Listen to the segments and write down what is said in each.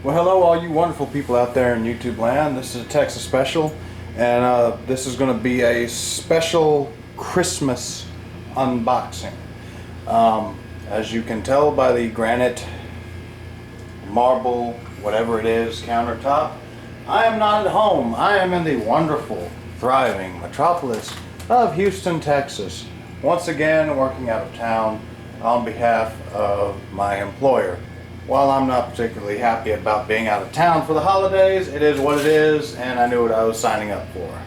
Well, hello all you wonderful people out there in YouTube land. This is a Texas special, and this is going to be a special Christmas unboxing. As you can tell by the granite, marble, whatever it is, countertop, I am not at home. I am in the wonderful, thriving metropolis of Houston, Texas. Once again, working out of town on behalf of my employer. While I'm not particularly happy about being out of town for the holidays, it is what it is, and I knew what I was signing up for.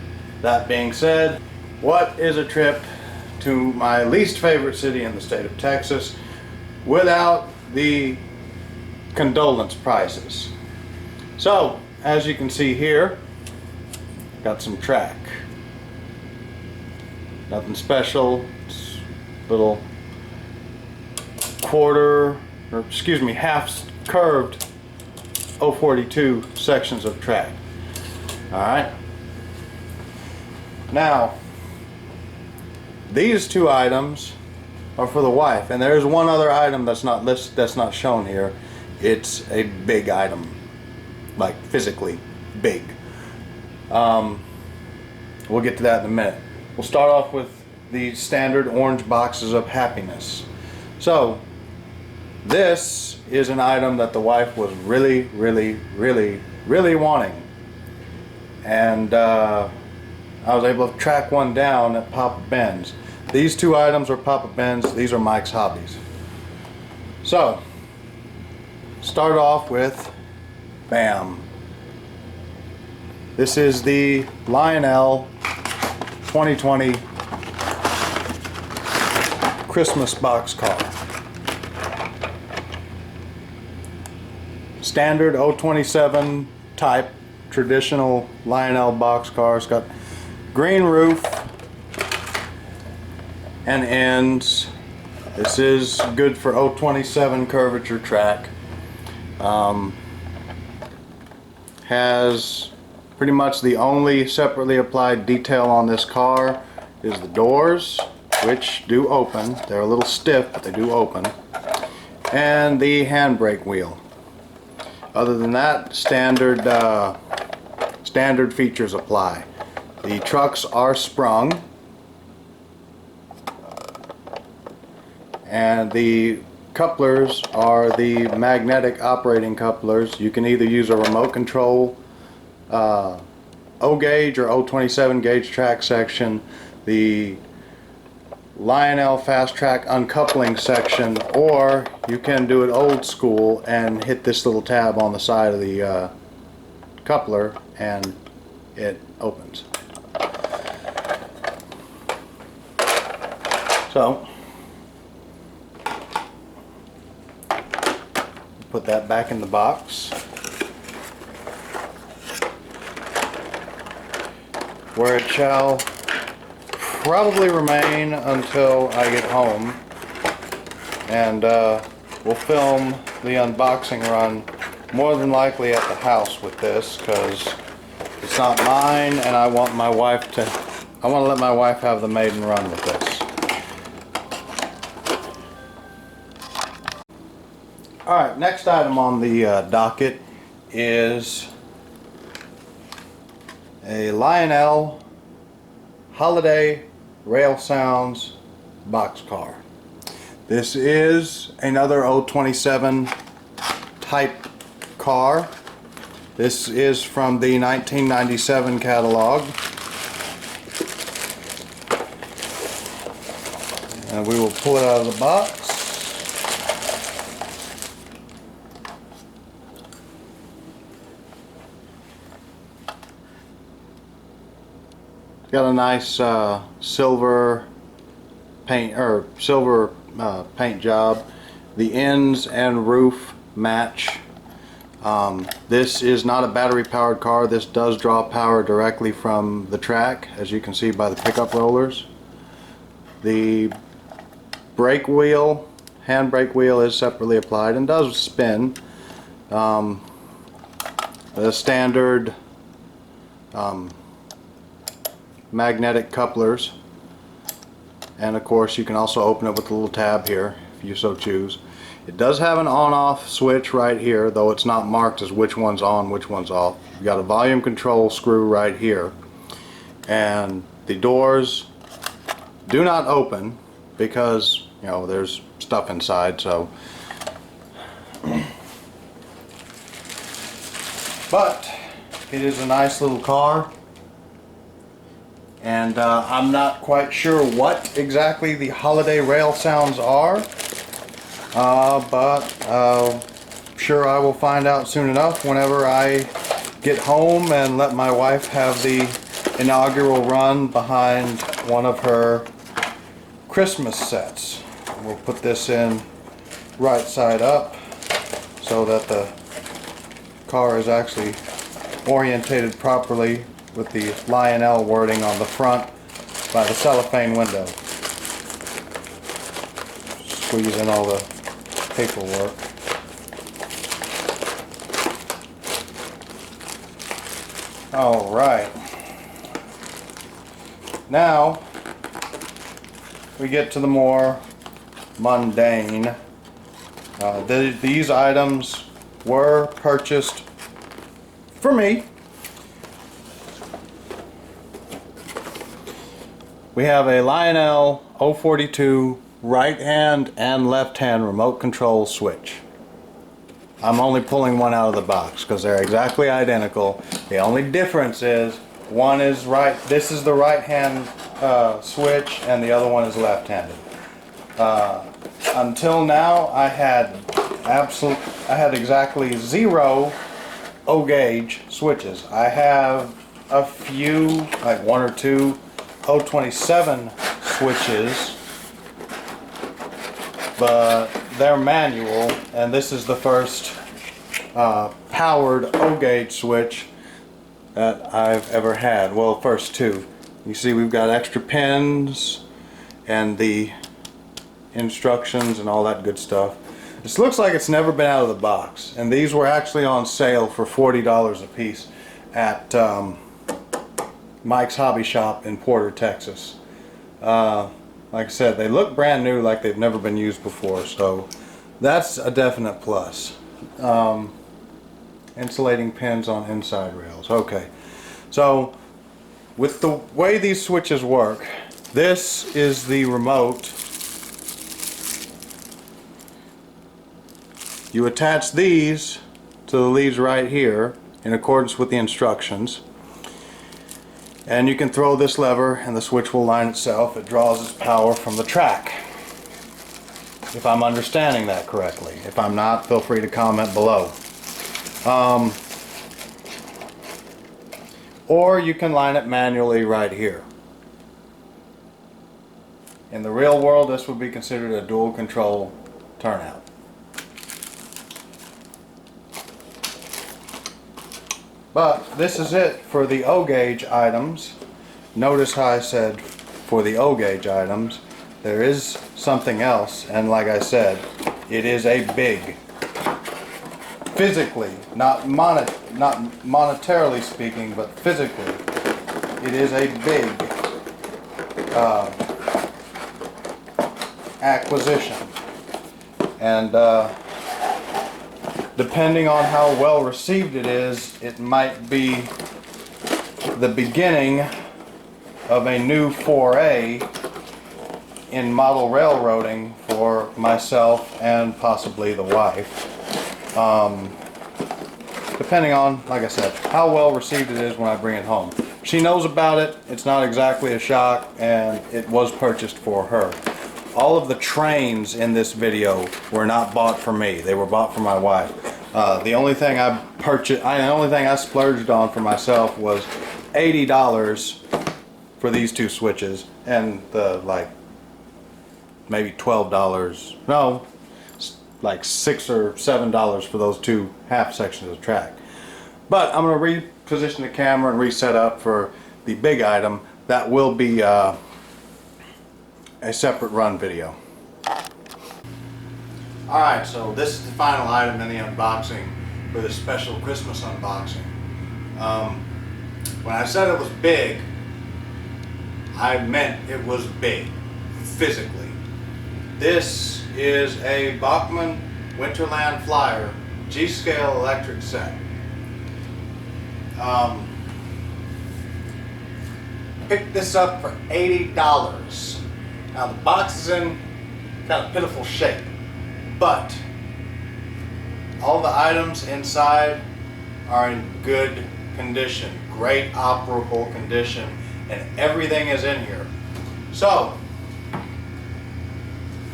That being said, what is a trip to my least favorite city in the state of Texas without the condolence prices? So, as you can see here, got some track. Nothing special, it's little half curved 042 sections of track. Alright. Now, these two items are for the wife, and there's one other item that's not listed, that's not shown here. It's a big item, like physically big. We'll get to that in a minute. We'll start off with the standard orange boxes of happiness. So, this is an item that the wife was really wanting, and I was able to track one down at Papa Ben's. These two items are Papa Ben's, these are Mike's Hobbies. So, start off with, bam, this is the Lionel 2020 Christmas boxcar. Standard 027 type traditional Lionel boxcar. It's got green roof and ends. This is good for 027 curvature track. Has pretty much the only separately applied detail on this car is the doors, which do open. They're a little stiff, but they do open. And the handbrake wheel. Other than that, standard features apply. The trucks are sprung, and the couplers are the magnetic operating couplers. You can either use a remote control O gauge or 027 gauge track section, the Lionel fast track uncoupling section, or you can do it old school and hit this little tab on the side of the coupler and it opens. So put that back in the box, where it shall probably remain until I get home, and we'll film the unboxing run more than likely at the house with this, because it's not mine and I want my wife to, I want to let my wife have the maiden run with this. Alright, next item on the docket is a Lionel Holiday Rail Sounds boxcar. This is another 027 type car. This is from the 1997 catalog, and we will pull it out of the box. Got a nice silver paint paint job. The ends and roof match. This is not a battery powered car. This does draw power directly from the track, as you can see by the pickup rollers. The brake wheel, hand brake wheel, is separately applied and does spin. The standard magnetic couplers, and of course you can also open it with a little tab here if you so choose. It does have an on-off switch right here, though it's not marked as which one's on, which one's off. You got a volume control screw right here, and the doors do not open because, you know, there's stuff inside. So, but it is a nice little car, and I'm not quite sure what exactly the holiday rail sounds are. But sure I will find out soon enough whenever I get home and let my wife have the inaugural run behind one of her Christmas sets. We'll put this in right side up so that the car is actually orientated properly with the Lionel wording on the front by the cellophane window. Squeeze in all the paperwork. All right. Now we get to the more mundane. These items were purchased for me. We have a Lionel 042 right hand and left hand remote control switch. I'm only pulling one out of the box because they're exactly identical. The only difference is one is right, this is the right hand switch, and the other one is left handed. Until now I had exactly 0 O gauge switches. I have a few, like 1 or 2 027 switches, but they're manual, and this is the first powered O gauge switch that I've ever had. Well, first 2. You see we've got extra pins and the instructions and all that good stuff. This looks like it's never been out of the box, and these were actually on sale for $40 a piece at Mike's Hobby Shop in Porter, Texas. Like I said, they look brand new, like they've never been used before, so that's a definite plus. Insulating pins on inside rails. Okay, so with the way these switches work, this is the remote. You attach these to the leads right here in accordance with the instructions, and you can throw this lever and the switch will line itself. It draws its power from the track, if I'm understanding that correctly. If I'm not, feel free to comment below. Or you can line it manually right here. In the real world, this would be considered a dual control turnout. But this is it for the O gauge items. Notice how I said for the O gauge items. There is something else, and like I said, it is a big, physically, not monetarily speaking, but physically, it is a big acquisition. And depending on how well received it is, it might be the beginning of a new foray in model railroading for myself and possibly the wife. Depending on, like I said, how well received it is when I bring it home. She knows about it, it's not exactly a shock, and it was purchased for her. All of the trains in this video were not bought for me, they were bought for my wife. The only thing I purchased, the only thing I splurged on for myself was $80 for these 2 switches, and the like maybe $12, no, like $6 or $7 for those 2 half sections of track. But I'm going to reposition the camera and reset up for the big item. That will be a separate run video. Alright, so this is the final item in the unboxing for this special Christmas unboxing. When I said it was big, I meant it was big, physically. This is a Bachmann Winterland Flyer G-scale electric set. Picked this up for $80. Now the box is in kind of pitiful shape, but all the items inside are in good condition, great operable condition, and everything is in here. So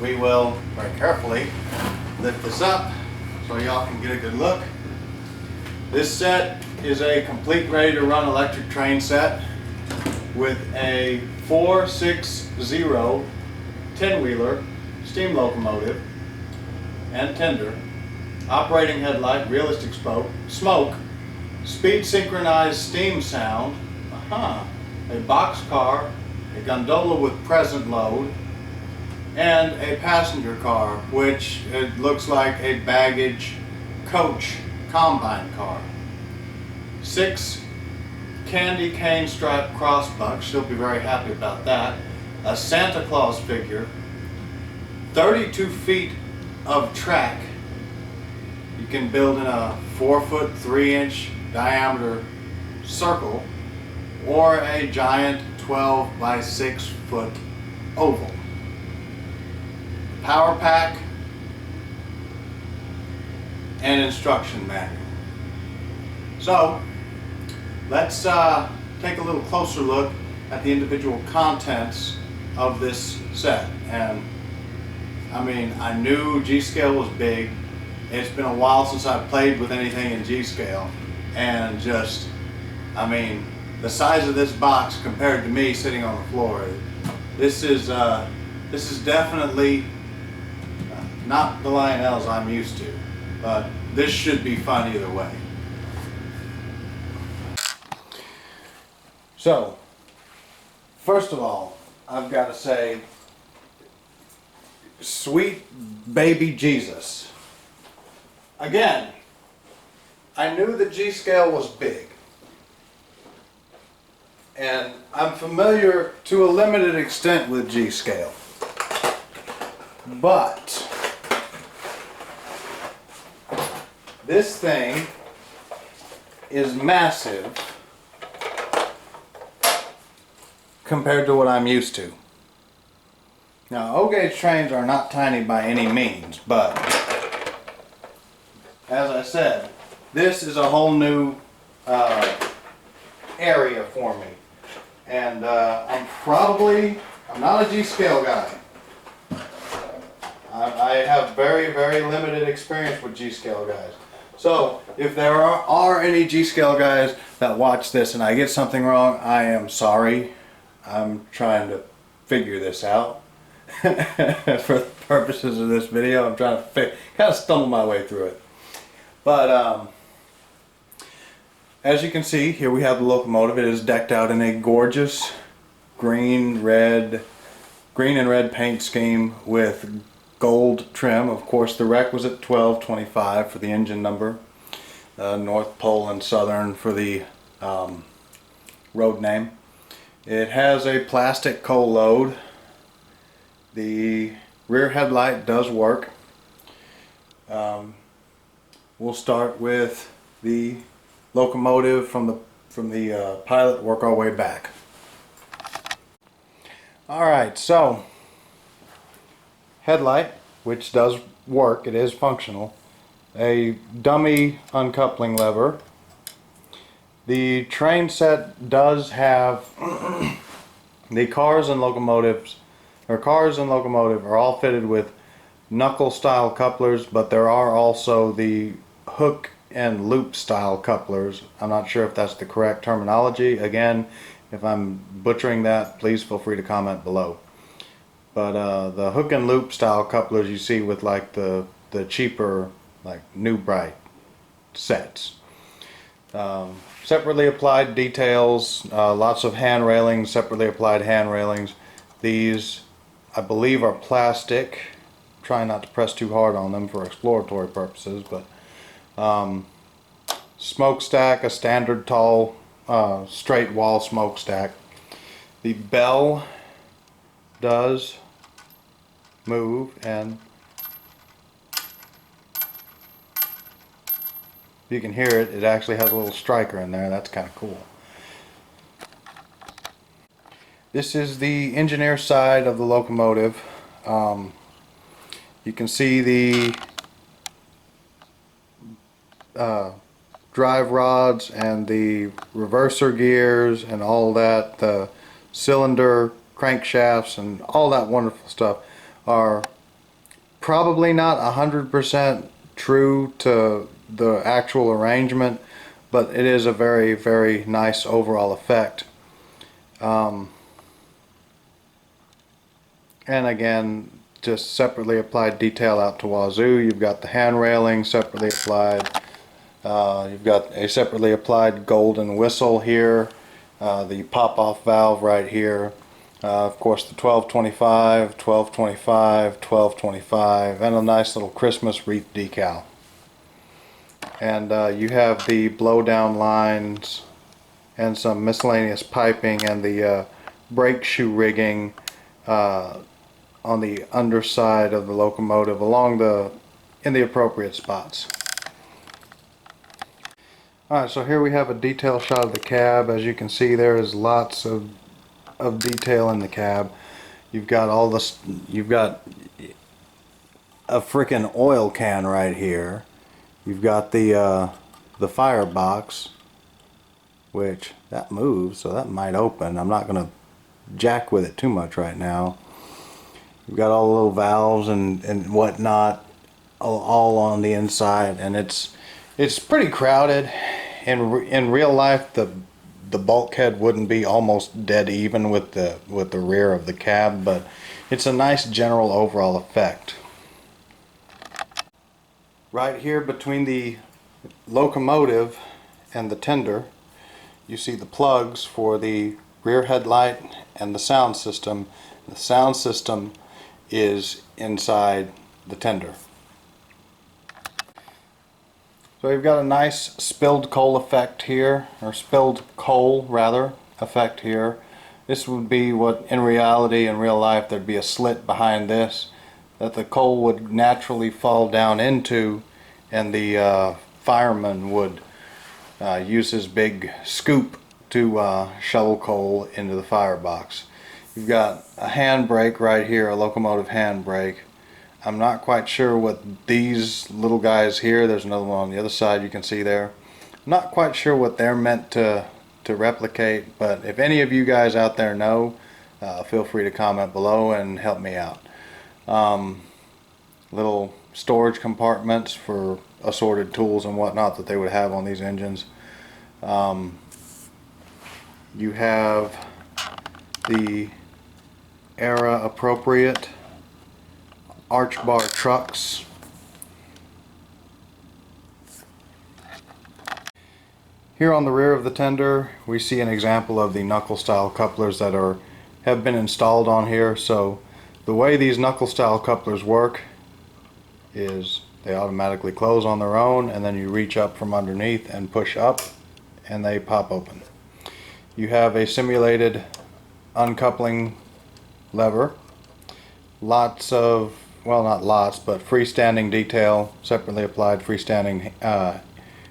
we will very carefully lift this up so y'all can get a good look. This set is a complete ready to run electric train set with a 460 10-wheeler steam locomotive and tender, operating headlight, realistic smoke, speed synchronized steam sound, a boxcar, a gondola with present load, and a passenger car, which it looks like a baggage coach combine car. 6 candy cane stripe crossbucks, she'll be very happy about that. A Santa Claus figure, 32 feet of track. You can build in a 4-foot 3-inch diameter circle or a giant 12 by 6 foot oval. Power pack and instruction manual. So let's take a little closer look at the individual contents of this set. And I mean, I knew G-scale was big. It's been a while since I've played with anything in G-scale, and just, I mean, the size of this box compared to me sitting on the floor, this is definitely not the Lionels I'm used to, but this should be fun either way. So, first of all, I've got to say, sweet baby Jesus. Again, I knew the G-scale was big, and I'm familiar to a limited extent with G-scale, but this thing is massive compared to what I'm used to. Now, O-gauge trains are not tiny by any means, but as I said, this is a whole new area for me. And I'm not a G-scale guy. I have very, very limited experience with G-scale guys. So if there are any G-scale guys that watch this and I get something wrong, I am sorry. I'm trying to figure this out. For the purposes of this video, I'm trying to kind of stumble my way through it. But as you can see, here we have the locomotive. It is decked out in a gorgeous green and red paint scheme with gold trim. Of course, the requisite 1225 for the engine number, North Pole and Southern for the road name. It has a plastic coal load. The rear headlight does work. We'll start with the locomotive from the pilot, work our way back. Alright, so headlight, which does work, it is functional. A dummy uncoupling lever. The train set does have the cars and locomotive are all fitted with knuckle style couplers, but there are also the hook and loop style couplers. I'm not sure if that's the correct terminology. Again, if I'm butchering that, please feel free to comment below. But the hook and loop style couplers you see with like the cheaper like New Bright sets. Separately applied details, lots of hand railings, separately applied hand railings. These I believe are plastic. Try not to press too hard on them for exploratory purposes, but smokestack, a standard tall straight wall smokestack. The bell does move, and you can hear it, it actually has a little striker in there. That's kind of cool. This is the engineer side of the locomotive. You can see the drive rods and the reverser gears and all that, the cylinder crankshafts and all that wonderful stuff are probably not 100% true to the actual arrangement, but it is a very, very nice overall effect. And again, just separately applied detail out to wazoo. You've got the hand railing separately applied. You've got a separately applied golden whistle here, the pop-off valve right here. Of course, the 1225, 1225, 1225, and a nice little Christmas wreath decal. And you have the blow-down lines and some miscellaneous piping and the brake shoe rigging on the underside of the locomotive in the appropriate spots. Alright, so here we have a detail shot of the cab. As you can see, there is lots of detail in the cab. You've got you've got a freaking oil can right here. You've got the firebox, which that moves, so that might open. I'm not going to jack with it too much right now. You've got all the little valves and whatnot all on the inside, and it's pretty crowded. In real life, the bulkhead wouldn't be almost dead even with the rear of the cab, but it's a nice general overall effect. Right here between the locomotive and the tender, you see the plugs for the rear headlight and the sound system. The sound system is inside the tender. So you've got a nice spilled coal effect here, or spilled coal rather effect here. This would be what in reality, in real life, there'd be a slit behind this that the coal would naturally fall down into, and the fireman would use his big scoop to shovel coal into the firebox. You've got a handbrake right here, a locomotive handbrake. I'm not quite sure what these little guys here, there's another one on the other side you can see there. I'm not quite sure what they're meant to replicate, but if any of you guys out there know, feel free to comment below and help me out. Little storage compartments for assorted tools and whatnot that they would have on these engines. You have the era appropriate arch bar trucks. Here on the rear of the tender we see an example of the knuckle style couplers that have been installed on here. So the way these knuckle style couplers work is they automatically close on their own, and then you reach up from underneath and push up and they pop open. You have a simulated uncoupling lever, lots of, well, not lots, but freestanding detail, separately applied freestanding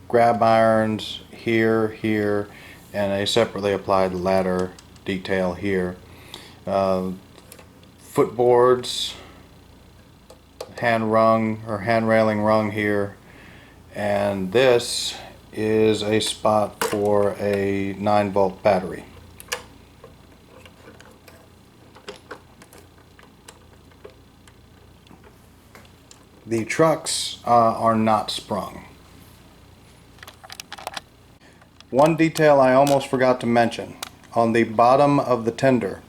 grab irons here, here, and a separately applied ladder detail here. Footboards, hand rung or hand railing rung here, and this is a spot for a 9-volt battery. The trucks are not sprung. One detail I almost forgot to mention. On the bottom of the tender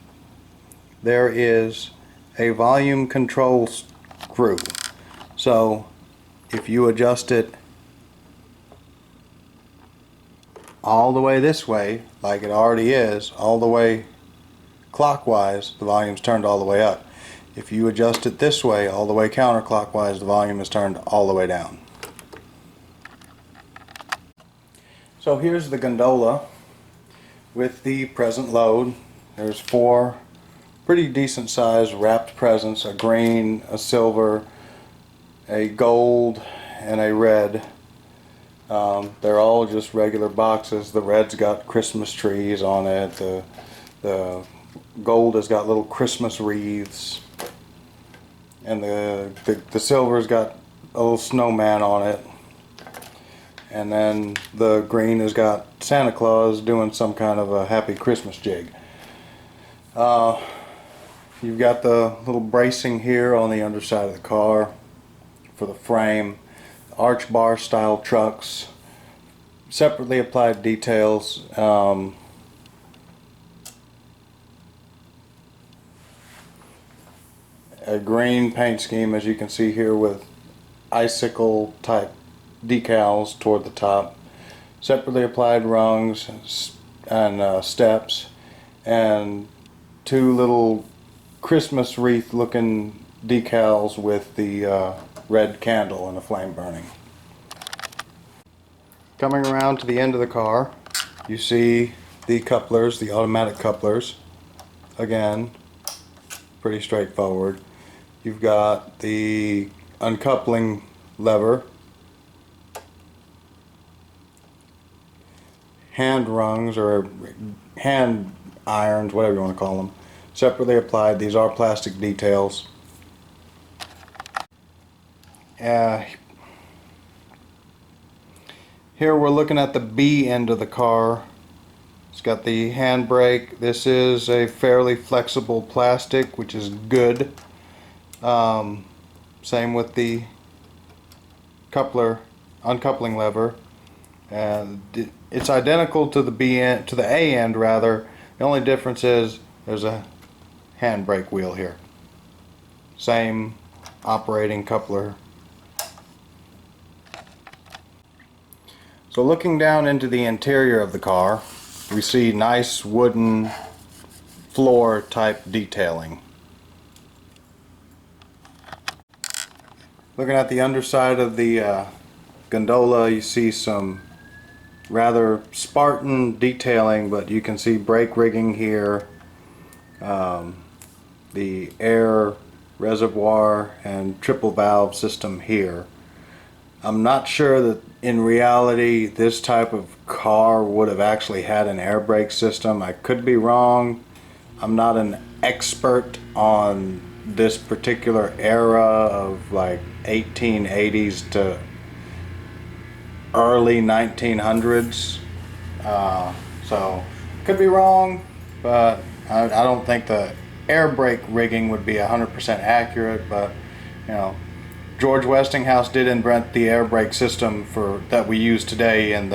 there is a volume control screw. So if you adjust it all the way this way, like it already is, all the way clockwise, the volume's turned all the way up. If you adjust it this way, all the way counterclockwise, the volume is turned all the way down. So here's the gondola with the present load. There's 4 pretty decent sized wrapped presents, a green, a silver, a gold, and a red. They're all just regular boxes. The red's got Christmas trees on it. The gold has got little Christmas wreaths, and the silver's got a little snowman on it. And then the green has got Santa Claus doing some kind of a happy Christmas jig. You've got the little bracing here on the underside of the car for the frame. Arch bar style trucks, separately applied details. A green paint scheme, as you can see here, with icicle type decals toward the top, separately applied rungs and steps, and two little Christmas wreath looking decals with the red candle and a flame burning. Coming around to the end of the car, you see the couplers, the automatic couplers. Again, pretty straightforward. You've got the uncoupling lever, hand rungs or hand irons, whatever you want to call them, separately applied. These are plastic details. Here we're looking at the B end of the car. It's got the handbrake. This is a fairly flexible plastic, which is good. Same with the uncoupling lever. It's identical to the B end, to the A end rather. The only difference is there's a handbrake wheel here. Same operating coupler. So looking down into the interior of the car, we see nice wooden floor type detailing. Looking at the underside of the gondola, you see some rather Spartan detailing, but you can see brake rigging here, the air reservoir and triple valve system here. I'm not sure that in reality this type of car would have actually had an air brake system. I could be wrong. I'm not an expert on this particular era of like 1880s to early 1900s. So could be wrong, but I don't think the air brake rigging would be 100% accurate. But you know, George Westinghouse did invent the air brake system that we use today, and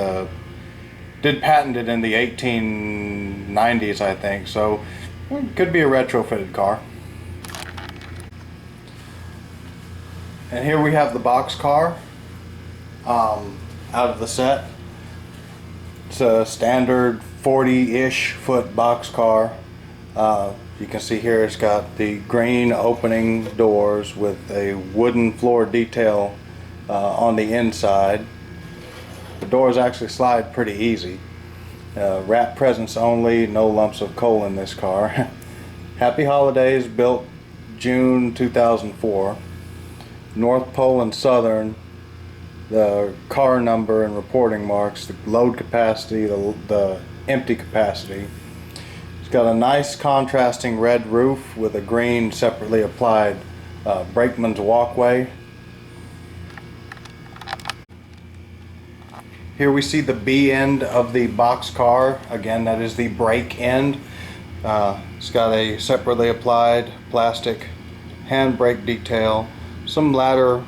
did patent it in the 1890s, I think. So it could be a retrofitted car. And here we have the box car out of the set. It's a standard 40-ish foot box car. You can see here it's got the green opening doors with a wooden floor detail on the inside. The doors actually slide pretty easy. Wrap presents only, no lumps of coal in this car. Happy Holidays, built June 2004. North Pole and Southern, the car number and reporting marks, the load capacity, the empty capacity. It's got a nice contrasting red roof with a green separately applied brakeman's walkway. Here we see the B end of the box car. Again, that is the brake end. It's got a separately applied plastic handbrake detail, some ladder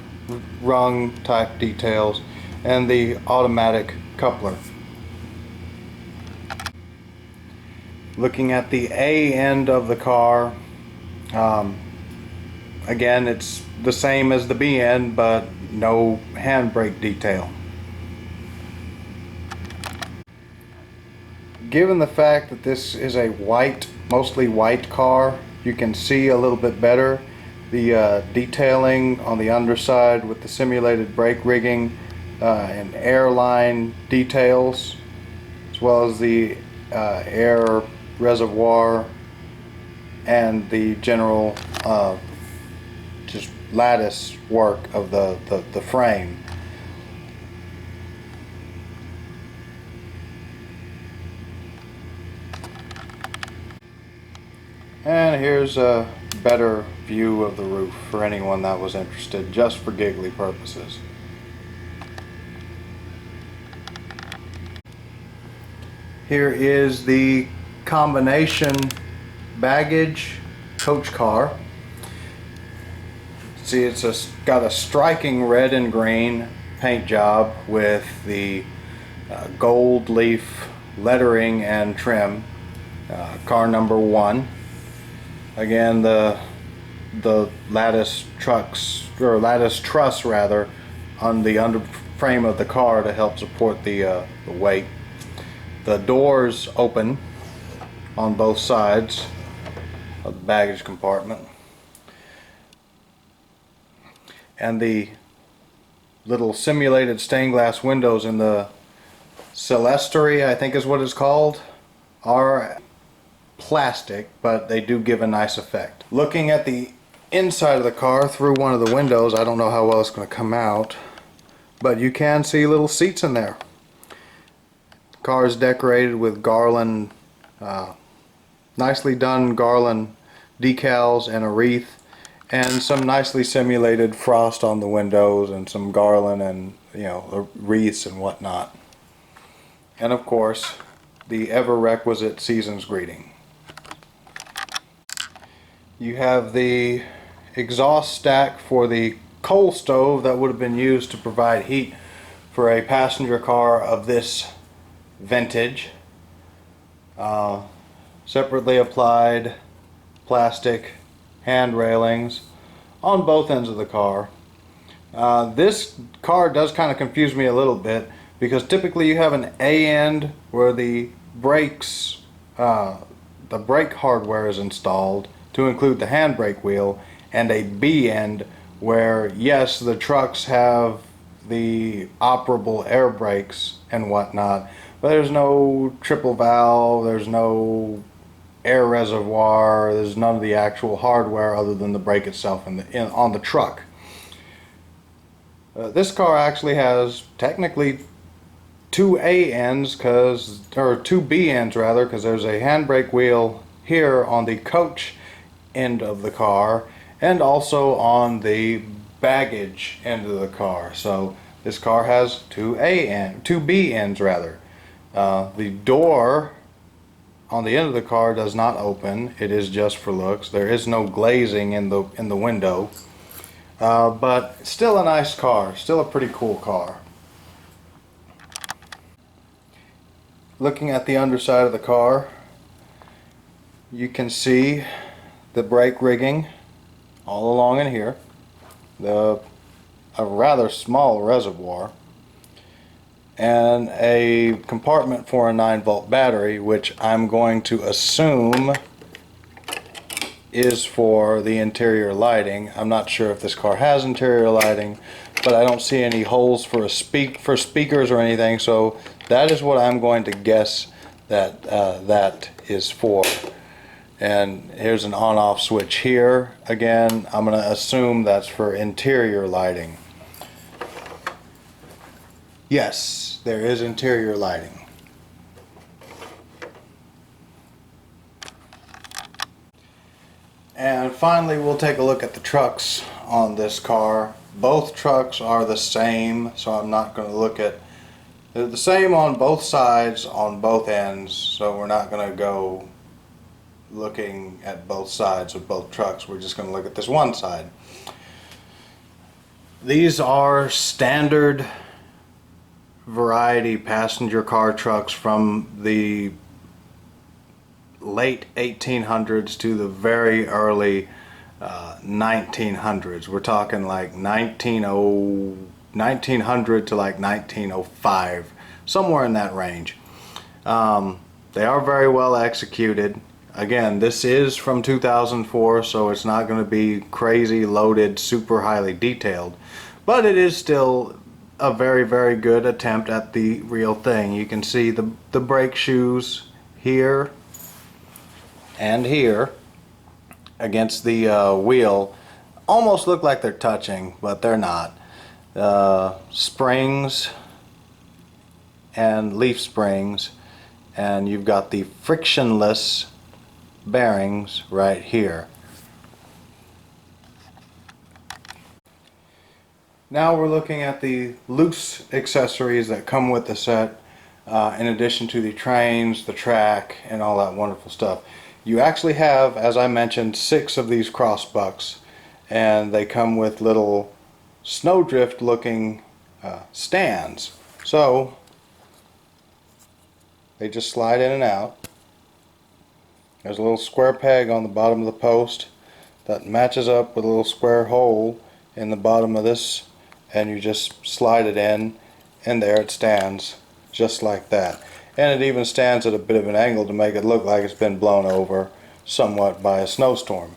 rung type details, and the automatic coupler. Looking at the A end of the car, again it's the same as the B end, but no handbrake detail. Given the fact that this is a mostly white car, you can see a little bit better the detailing on the underside with the simulated brake rigging and airline details, as well as the air reservoir and the general just lattice work of the frame. And here's a better view of the roof for anyone that was interested, just for giggly purposes. Here is the combination baggage coach car. See, it's got a striking red and green paint job with the gold leaf lettering and trim. Car number 1. Again, the lattice truss rather on the under frame of the car to help support the weight. The doors open on both sides of the baggage compartment, and the little simulated stained glass windows in the Celestery, I think is what it's called, are plastic, but they do give a nice effect. Looking at the inside of the car through one of the windows, I don't know how well it's going to come out, but you can see little seats in there. The car is decorated with garland, nicely done garland decals and a wreath, and some nicely simulated frost on the windows and some garland and, you know, wreaths and whatnot. And of course, the ever requisite season's greeting. You have the exhaust stack for the coal stove that would have been used to provide heat for a passenger car of this vintage. Separately applied plastic hand railings on both ends of the car. This car does kind of confuse me a little bit, because typically you have an A end where the brakes, the brake hardware is installed to include the handbrake wheel, and a B end where, yes, the trucks have the operable air brakes and whatnot, but there's no triple valve, there's no air reservoir, there's none of the actual hardware other than the brake itself on the truck. This car actually has technically two A ends, or two B ends rather, because there's a handbrake wheel here on the coach end of the car and also on the baggage end of the car. So this car has two B ends rather. The door on the end of the car does not open. It is just for looks. There is no glazing in the window, but still a nice car, still a pretty cool car. Looking at the underside of the car, you can see the brake rigging all along in here, a rather small reservoir, and a compartment for a 9-volt battery, which I'm going to assume is for the interior lighting. I'm not sure if this car has interior lighting, but I don't see any holes for speakers or anything, so that is what I'm going to guess that that is for. And here's an on-off switch here. Again, I'm going to assume that's for interior lighting. Yes, there is interior lighting. And finally, we'll take a look at the trucks on this car. Both trucks are the same, so I'm not going to look at... They're the same on both sides, on both ends, so we're not going to go looking at both sides of both trucks. We're just going to look at this one side. These are standard variety passenger car trucks from the late 1800s to the very early 1900s. We're talking like 1900 to like 1905, somewhere in that range. They are very well executed. Again, this is from 2004, so it's not going to be crazy loaded, super highly detailed, but it is still a very, very good attempt at the real thing. You can see the brake shoes here and here against the wheel. Almost look like they're touching, but they're not. Springs and leaf springs, and you've got the frictionless bearings right here. Now we're looking at the loose accessories that come with the set, in addition to the trains, the track, and all that wonderful stuff. You actually have, as I mentioned, 6 of these cross bucks, and they come with little snowdrift looking stands. So they just slide in and out. There's a little square peg on the bottom of the post that matches up with a little square hole in the bottom of this, and you just slide it in, and there it stands just like that. And it even stands at a bit of an angle to make it look like it's been blown over somewhat by a snowstorm.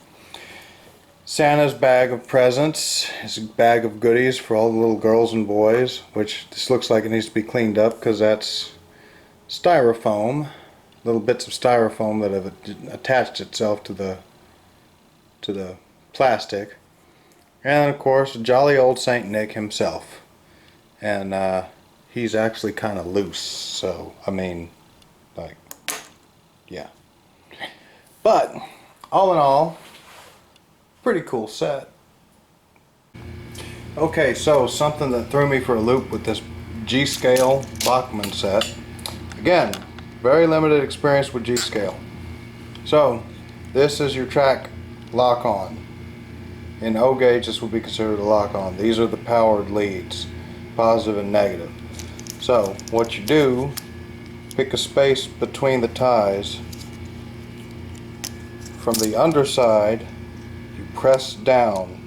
Santa's bag of presents is a bag of goodies for all the little girls and boys, which this looks like it needs to be cleaned up because that's styrofoam, little bits of styrofoam that have attached itself to the plastic. And of course, jolly old Saint Nick himself. And he's actually kind of loose, so I mean, like, yeah. But all in all, pretty cool set. Okay, so something that threw me for a loop with this G-scale Bachmann set. Again, very limited experience with G-scale. So this is your track lock-on. In O gauge, this would be considered a lock-on. These are the powered leads, positive and negative. So what you do, pick a space between the ties. From the underside, you press down.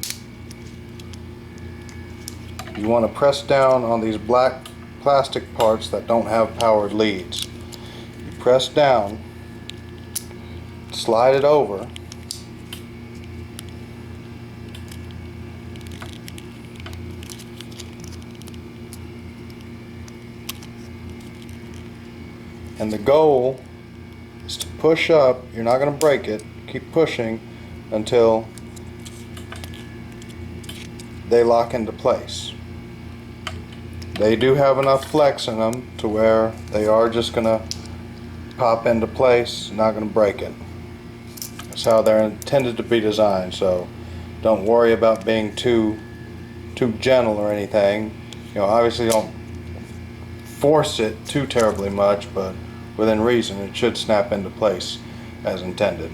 You want to press down on these black plastic parts that don't have powered leads. You press down, slide it over, and the goal is to push up. You're not going to break it. Keep pushing until they lock into place. They do have enough flex in them to where they are just going to pop into place, not going to break it. That's how they're intended to be designed, so don't worry about being too gentle or anything. You know, obviously don't force it too terribly much, but within reason it should snap into place as intended.